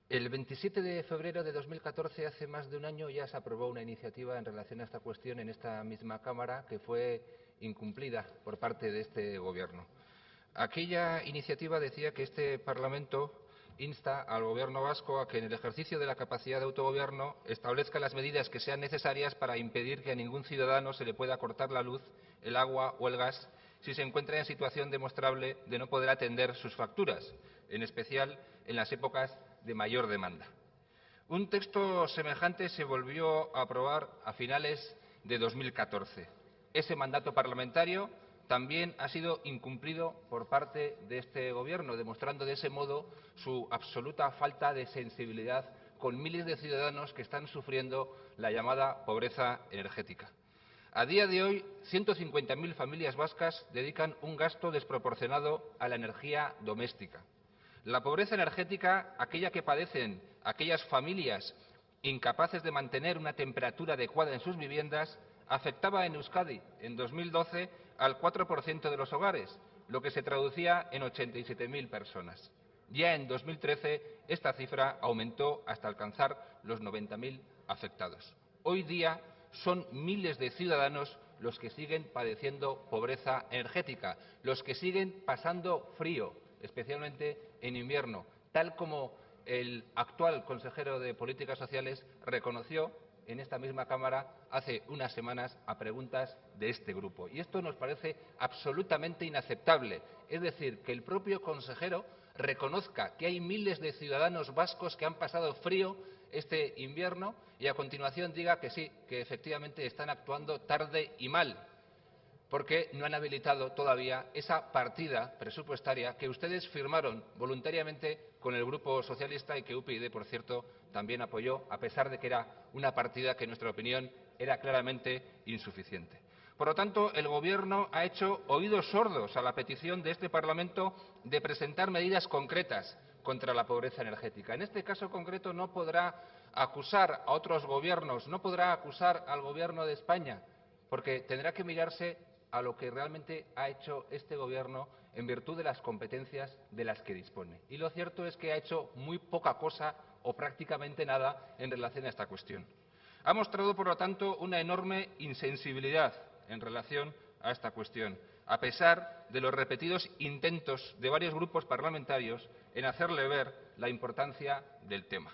El 27 de febrero de 2014, hace más de un año, ya se aprobó una iniciativa en relación a esta cuestión en esta misma Cámara que fue incumplida por parte de este Gobierno. Aquella iniciativa decía que este Parlamento insta al Gobierno vasco a que en el ejercicio de la capacidad de autogobierno establezca las medidas que sean necesarias para impedir que a ningún ciudadano se le pueda cortar la luz, el agua o el gas si se encuentra en situación demostrable de no poder atender sus facturas, en especial en las épocas de mayor demanda. Un texto semejante se volvió a aprobar a finales de 2014. Ese mandato parlamentario también ha sido incumplido por parte de este Gobierno, demostrando de ese modo su absoluta falta de sensibilidad con miles de ciudadanos que están sufriendo la llamada pobreza energética. A día de hoy, 150.000 familias vascas dedican un gasto desproporcionado a la energía doméstica. La pobreza energética, aquella que padecen aquellas familias incapaces de mantener una temperatura adecuada en sus viviendas, afectaba en Euskadi en 2012 al 4% de los hogares, lo que se traducía en 87.000 personas. Ya en 2013 esta cifra aumentó hasta alcanzar los 90.000 afectados. Hoy día son miles de ciudadanos los que siguen padeciendo pobreza energética, los que siguen pasando frío, especialmente en invierno, tal como el actual consejero de Políticas Sociales reconoció en esta misma Cámara hace unas semanas a preguntas de este grupo. Y esto nos parece absolutamente inaceptable. Es decir, que el propio consejero reconozca que hay miles de ciudadanos vascos que han pasado frío este invierno y a continuación diga que sí, que efectivamente están actuando tarde y mal, porque no han habilitado todavía esa partida presupuestaria que ustedes firmaron voluntariamente con el Grupo Socialista y que UPyD, por cierto, también apoyó, a pesar de que era una partida que, en nuestra opinión, era claramente insuficiente. Por lo tanto, el Gobierno ha hecho oídos sordos a la petición de este Parlamento de presentar medidas concretas contra la pobreza energética. En este caso concreto no podrá acusar a otros gobiernos, no podrá acusar al Gobierno de España, porque tendrá que mirarse a lo que realmente ha hecho este Gobierno en virtud de las competencias de las que dispone. Y lo cierto es que ha hecho muy poca cosa o prácticamente nada en relación a esta cuestión. Ha mostrado, por lo tanto, una enorme insensibilidad en relación a esta cuestión, a pesar de los repetidos intentos de varios grupos parlamentarios en hacerle ver la importancia del tema.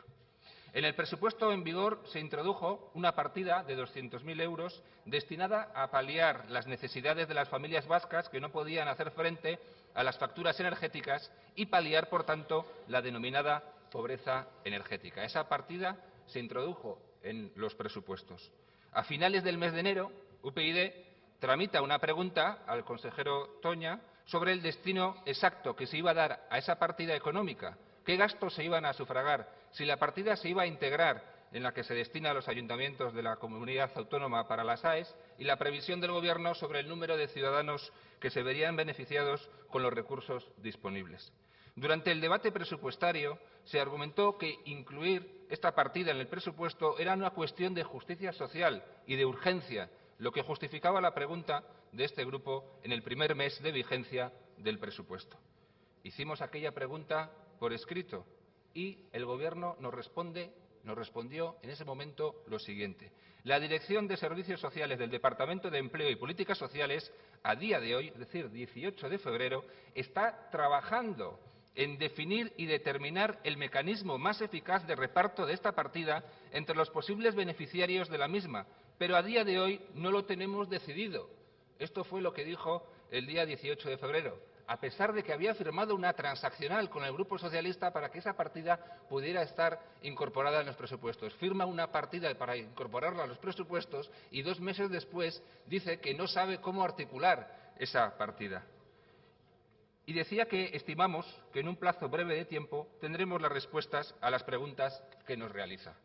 En el presupuesto en vigor se introdujo una partida de 200.000 euros destinada a paliar las necesidades de las familias vascas que no podían hacer frente a las facturas energéticas y paliar, por tanto, la denominada pobreza energética. Esa partida se introdujo en los presupuestos. A finales del mes de enero, UPyD tramita una pregunta al consejero Toña sobre el destino exacto que se iba a dar a esa partida económica. ¿Qué gastos se iban a sufragar? Si la partida se iba a integrar en la que se destina a los ayuntamientos de la comunidad autónoma para las AES y la previsión del Gobierno sobre el número de ciudadanos que se verían beneficiados con los recursos disponibles. Durante el debate presupuestario se argumentó que incluir esta partida en el presupuesto era una cuestión de justicia social y de urgencia, lo que justificaba la pregunta de este grupo en el primer mes de vigencia del presupuesto. Hicimos aquella pregunta por escrito y el Gobierno nos respondió en ese momento lo siguiente: la Dirección de Servicios Sociales del Departamento de Empleo y Políticas Sociales, a día de hoy, es decir, 18 de febrero, está trabajando en definir y determinar el mecanismo más eficaz de reparto de esta partida entre los posibles beneficiarios de la misma, pero a día de hoy no lo tenemos decidido. Esto fue lo que dijo el día 18 de febrero, a pesar de que había firmado una transaccional con el Grupo Socialista para que esa partida pudiera estar incorporada en los presupuestos. Firma una partida para incorporarla a los presupuestos y 2 meses después dice que no sabe cómo articular esa partida. Y decía que estimamos que en un plazo breve de tiempo tendremos las respuestas a las preguntas que nos realiza.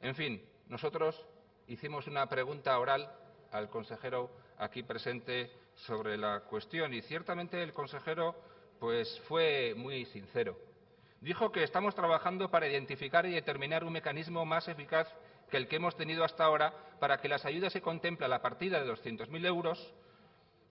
En fin, nosotros hicimos una pregunta oral al consejero aquí presente sobre la cuestión y ciertamente el consejero pues fue muy sincero. Dijo que estamos trabajando para identificar y determinar un mecanismo más eficaz que el que hemos tenido hasta ahora para que las ayudas que contempla la partida de 200.000 euros,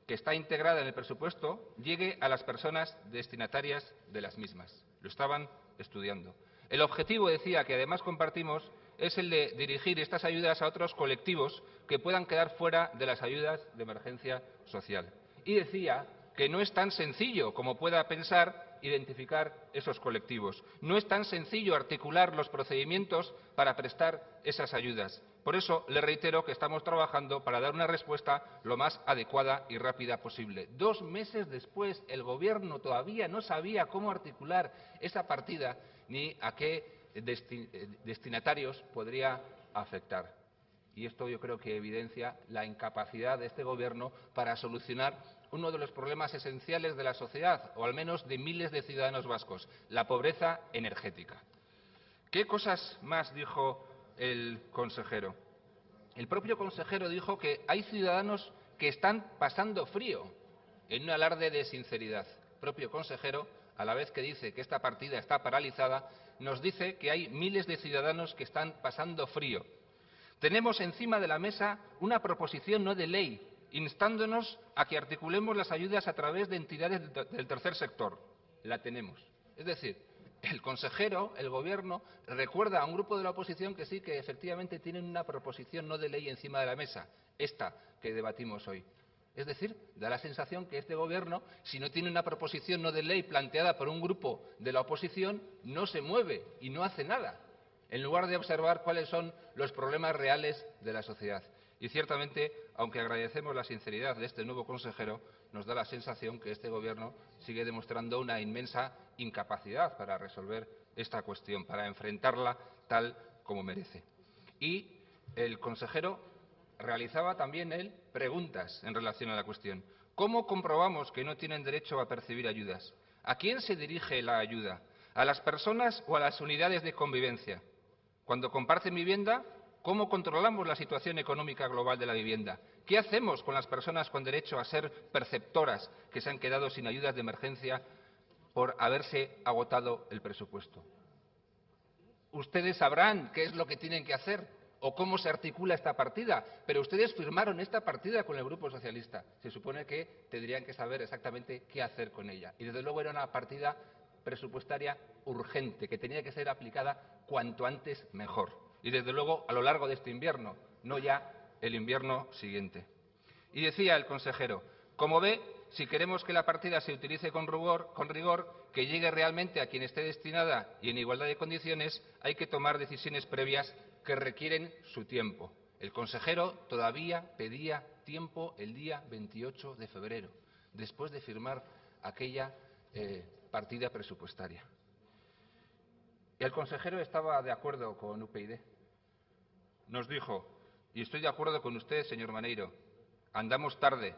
que está integrada en el presupuesto, llegue a las personas destinatarias de las mismas. Lo estaban estudiando. El objetivo, decía, que además compartimos, es el de dirigir estas ayudas a otros colectivos que puedan quedar fuera de las ayudas de emergencia social. Y decía que no es tan sencillo como pueda pensar identificar esos colectivos. No es tan sencillo articular los procedimientos para prestar esas ayudas. Por eso le reitero que estamos trabajando para dar una respuesta lo más adecuada y rápida posible. 2 meses después, el Gobierno todavía no sabía cómo articular esa partida ni a qué destinatarios podría afectar. Y esto yo creo que evidencia la incapacidad de este Gobierno para solucionar uno de los problemas esenciales de la sociedad, o al menos de miles de ciudadanos vascos: la pobreza energética. ¿Qué cosas más dijo el consejero? El propio consejero dijo que hay ciudadanos que están pasando frío, en un alarde de sinceridad. El propio consejero, a la vez que dice que esta partida está paralizada, nos dice que hay miles de ciudadanos que están pasando frío. Tenemos encima de la mesa una proposición no de ley instándonos a que articulemos las ayudas a través de entidades del tercer sector. La tenemos. Es decir, el consejero, el Gobierno, recuerda a un grupo de la oposición que sí, que efectivamente tienen una proposición no de ley encima de la mesa, esta que debatimos hoy. Es decir, da la sensación que este Gobierno, si no tiene una proposición no de ley planteada por un grupo de la oposición, no se mueve y no hace nada, en lugar de observar cuáles son los problemas reales de la sociedad. Y ciertamente, aunque agradecemos la sinceridad de este nuevo consejero, nos da la sensación que este Gobierno sigue demostrando una inmensa incapacidad para resolver esta cuestión, para enfrentarla tal como merece. Y el consejero realizaba también él preguntas en relación a la cuestión. ¿Cómo comprobamos que no tienen derecho a percibir ayudas? ¿A quién se dirige la ayuda? ¿A las personas o a las unidades de convivencia? Cuando comparten vivienda, ¿cómo controlamos la situación económica global de la vivienda? ¿Qué hacemos con las personas con derecho a ser perceptoras que se han quedado sin ayudas de emergencia por haberse agotado el presupuesto? Ustedes sabrán qué es lo que tienen que hacer o cómo se articula esta partida, pero ustedes firmaron esta partida con el Grupo Socialista. Se supone que tendrían que saber exactamente qué hacer con ella. Y desde luego era una partida presupuestaria urgente, que tenía que ser aplicada cuanto antes mejor. Y desde luego a lo largo de este invierno, no ya el invierno siguiente. Y decía el consejero: como ve, si queremos que la partida se utilice con rigor, que llegue realmente a quien esté destinada y en igualdad de condiciones, hay que tomar decisiones previas que requieren su tiempo. El consejero todavía pedía tiempo el día 28 de febrero, después de firmar aquella partida presupuestaria. Y el consejero estaba de acuerdo con UPyD. Nos dijo: y estoy de acuerdo con usted, señor Maneiro, andamos tarde.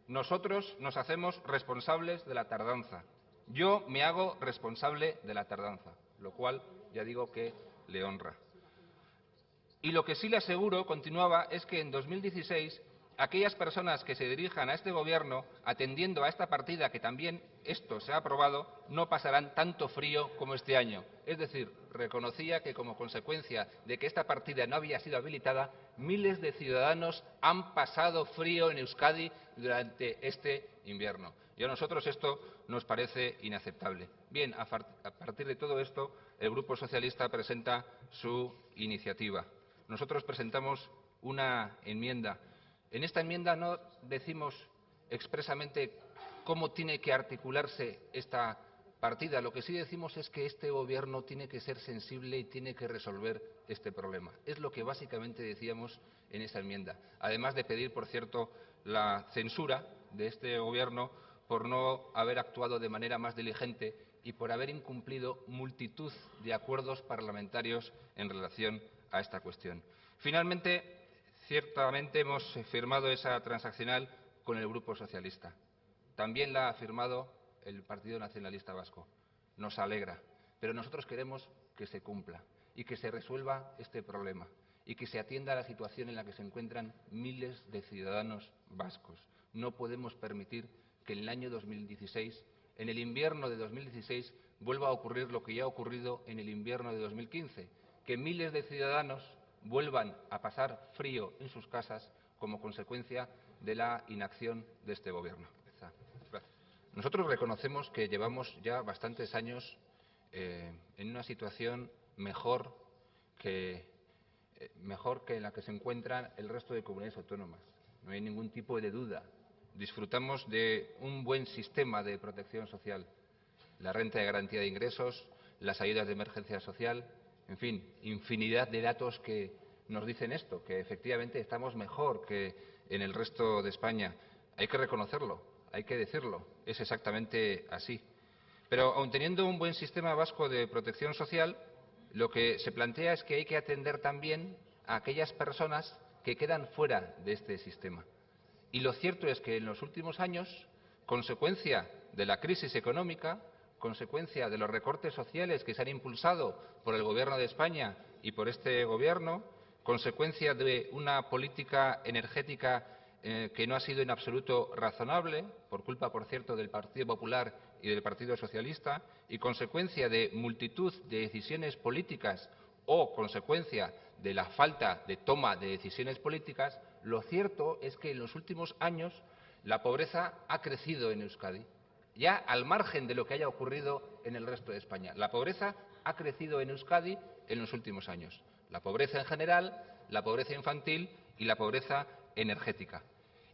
Nosotros nos hacemos responsables de la tardanza. Yo me hago responsable de la tardanza, lo cual ya digo que le honra. Y lo que sí le aseguro, continuaba, es que en 2016 aquellas personas que se dirijan a este Gobierno, atendiendo a esta partida que también esto se ha aprobado, no pasarán tanto frío como este año. Es decir, reconocía que como consecuencia de que esta partida no había sido habilitada, miles de ciudadanos han pasado frío en Euskadi durante este invierno. Y a nosotros esto nos parece inaceptable. Bien, a partir de todo esto, el Grupo Socialista presenta su iniciativa. Nosotros presentamos una enmienda. En esta enmienda no decimos expresamente cómo tiene que articularse esta partida. Lo que sí decimos es que este Gobierno tiene que ser sensible y tiene que resolver este problema. Es lo que básicamente decíamos en esa enmienda. Además de pedir, por cierto, la censura de este Gobierno por no haber actuado de manera más diligente y por haber incumplido multitud de acuerdos parlamentarios en relación a esta cuestión. Finalmente, ciertamente hemos firmado esa transaccional con el Grupo Socialista. También la ha firmado el Partido Nacionalista Vasco. Nos alegra, pero nosotros queremos que se cumpla y que se resuelva este problema y que se atienda a la situación en la que se encuentran miles de ciudadanos vascos. No podemos permitir que en el año 2016, en el invierno de 2016, vuelva a ocurrir lo que ya ha ocurrido en el invierno de 2015, que miles de ciudadanos vuelvan a pasar frío en sus casas como consecuencia de la inacción de este Gobierno. Nosotros reconocemos que llevamos ya bastantes años en una situación mejor que en la que se encuentran el resto de comunidades autónomas. No hay ningún tipo de duda. Disfrutamos de un buen sistema de protección social. La renta de garantía de ingresos, las ayudas de emergencia social, en fin, infinidad de datos que nos dicen esto, que efectivamente estamos mejor que en el resto de España. Hay que reconocerlo, hay que decirlo, es exactamente así. Pero aun teniendo un buen sistema vasco de protección social, lo que se plantea es que hay que atender también a aquellas personas que quedan fuera de este sistema. Y lo cierto es que en los últimos años, consecuencia de la crisis económica, consecuencia de los recortes sociales que se han impulsado por el Gobierno de España y por este Gobierno, consecuencia de una política energética que no ha sido en absoluto razonable, por culpa, por cierto, del Partido Popular y del Partido Socialista, y consecuencia de multitud de decisiones políticas o consecuencia de la falta de toma de decisiones políticas, lo cierto es que en los últimos años la pobreza ha crecido en Euskadi, ya al margen de lo que haya ocurrido en el resto de España. La pobreza ha crecido en Euskadi en los últimos años. La pobreza en general, la pobreza infantil y la pobreza energética.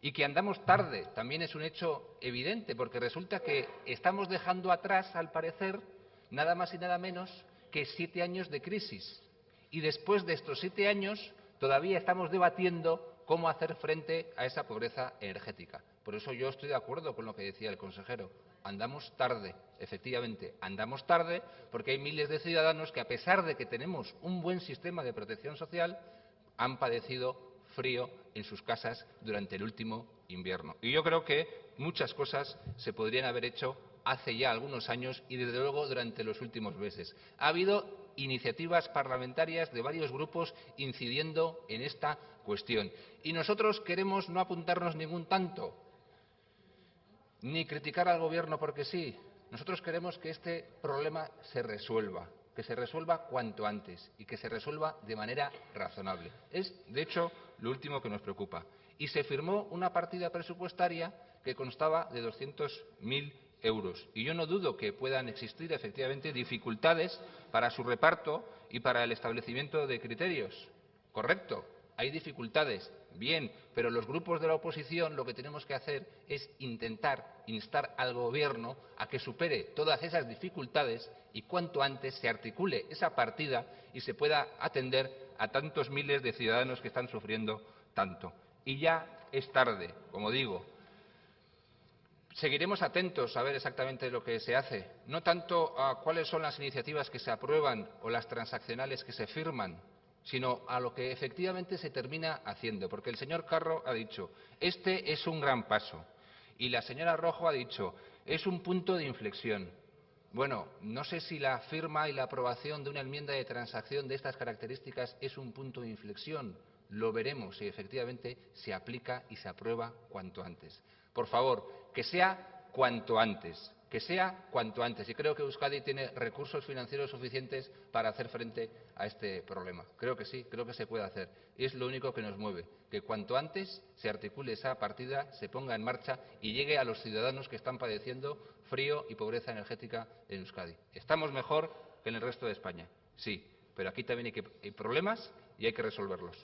Y que andamos tarde también es un hecho evidente, porque resulta que estamos dejando atrás, al parecer, nada más y nada menos que 7 años de crisis. Y después de estos 7 años todavía estamos debatiendo cómo hacer frente a esa pobreza energética. Por eso yo estoy de acuerdo con lo que decía el consejero. Andamos tarde, efectivamente, andamos tarde porque hay miles de ciudadanos que, a pesar de que tenemos un buen sistema de protección social, han padecido frío en sus casas durante el último invierno. Y yo creo que muchas cosas se podrían haber hecho hace ya algunos años y, desde luego, durante los últimos meses. Ha habido iniciativas parlamentarias de varios grupos incidiendo en esta cuestión. Y nosotros queremos no apuntarnos ningún tanto, ni criticar al Gobierno porque sí. Nosotros queremos que este problema se resuelva, que se resuelva cuanto antes y que se resuelva de manera razonable. Es, de hecho, lo último que nos preocupa. Y se firmó una partida presupuestaria que constaba de 200.000 euros. Y yo no dudo que puedan existir, efectivamente, dificultades para su reparto y para el establecimiento de criterios. Correcto, hay dificultades, bien, pero los grupos de la oposición lo que tenemos que hacer es intentar instar al Gobierno a que supere todas esas dificultades y cuanto antes se articule esa partida y se pueda atender a tantos miles de ciudadanos que están sufriendo tanto. Y ya es tarde, como digo. Seguiremos atentos a ver exactamente lo que se hace, no tanto a cuáles son las iniciativas que se aprueban o las transaccionales que se firman, sino a lo que efectivamente se termina haciendo. Porque el señor Carro ha dicho, este es un gran paso. Y la señora Rojo ha dicho, es un punto de inflexión. Bueno, no sé si la firma y la aprobación de una enmienda de transacción de estas características es un punto de inflexión. Lo veremos si efectivamente se aplica y se aprueba cuanto antes. Por favor, que sea cuanto antes, que sea cuanto antes. Y creo que Euskadi tiene recursos financieros suficientes para hacer frente a este problema. Creo que sí, creo que se puede hacer. Y es lo único que nos mueve, que cuanto antes se articule esa partida, se ponga en marcha y llegue a los ciudadanos que están padeciendo frío y pobreza energética en Euskadi. Estamos mejor que en el resto de España, sí, pero aquí también hay problemas y hay que resolverlos.